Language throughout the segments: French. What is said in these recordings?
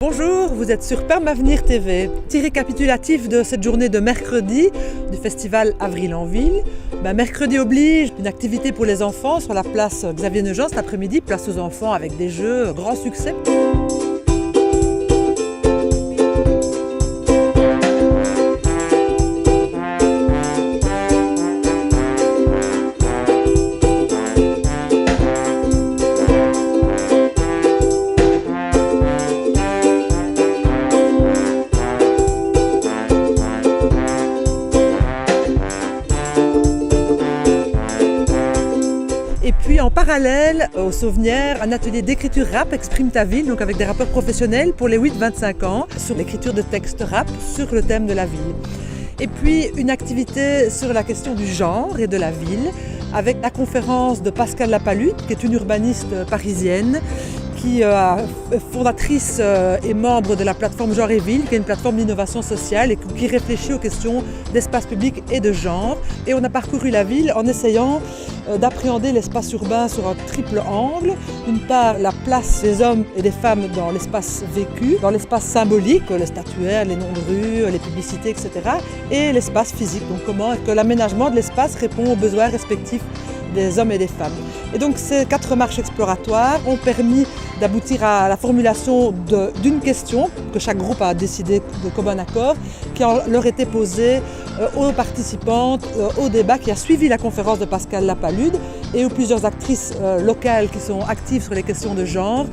Bonjour, vous êtes sur Permavenir TV. Petit récapitulatif de cette journée de mercredi du festival Avril en Ville. Mercredi oblige, une activité pour les enfants sur la place Xavier Nogent cet après-midi, place aux enfants avec des jeux, grand succès. Et puis en parallèle, au Sauvenière, un atelier d'écriture rap Exprime ta ville, donc avec des rappeurs professionnels pour les 8-25 ans, sur l'écriture de textes rap sur le thème de la ville. Et puis une activité sur la question du genre et de la ville, avec la conférence de Pascale Lapalude, qui est une urbaniste parisienne, qui est fondatrice et membre de la plateforme Genre et Ville, qui est une plateforme d'innovation sociale et qui réfléchit aux questions d'espace public et de genre. Et on a parcouru la ville en essayant d'appréhender l'espace urbain sur un triple angle. D'une part, la place des hommes et des femmes dans l'espace vécu, dans l'espace symbolique, les statuaires, les noms de rue, les publicités, etc. Et l'espace physique, donc comment est-ce que l'aménagement de l'espace répond aux besoins respectifs des hommes et des femmes. Et donc ces 4 marches exploratoires ont permis d'aboutir à la formulation d'une question que chaque groupe a décidé de commun accord, qui leur était posée aux participantes au débat qui a suivi la conférence de Pascale Lapalude et où plusieurs actrices locales qui sont actives sur les questions de genre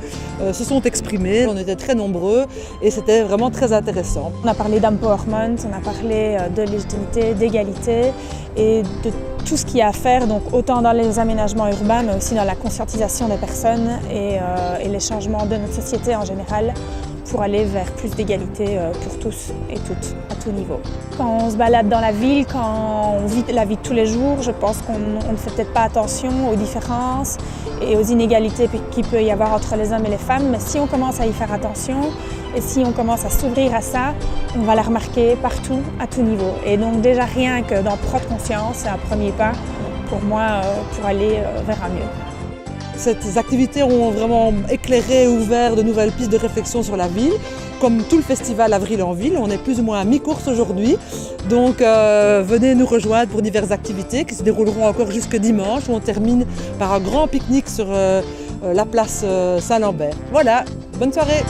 se sont exprimées. On était très nombreux et c'était vraiment très intéressant. On a parlé d'empowerment, on a parlé de légitimité, d'égalité et de tout ce qu'il y a à faire, donc autant dans les aménagements urbains, mais aussi dans la conscientisation des personnes et les changements de notre société en général pour aller vers plus d'égalité pour tous et toutes, à tout niveau. Quand on se balade dans la ville, quand on vit la vie de tous les jours, je pense qu'on ne fait peut-être pas attention aux différences et aux inégalités qu'il peut y avoir entre les hommes et les femmes, mais si on commence à y faire attention et si on commence à s'ouvrir à ça, on va la remarquer partout, à tout niveau. Et donc déjà rien que d'en prendre conscience, c'est un premier pas pour moi pour aller vers un mieux. Ces activités ont vraiment éclairé et ouvert de nouvelles pistes de réflexion sur la ville. Comme tout le festival Avril en Ville, on est plus ou moins à mi-course aujourd'hui. Donc venez nous rejoindre pour diverses activités qui se dérouleront encore jusque dimanche, où on termine par un grand pique-nique sur la place Saint-Lambert. Voilà, bonne soirée!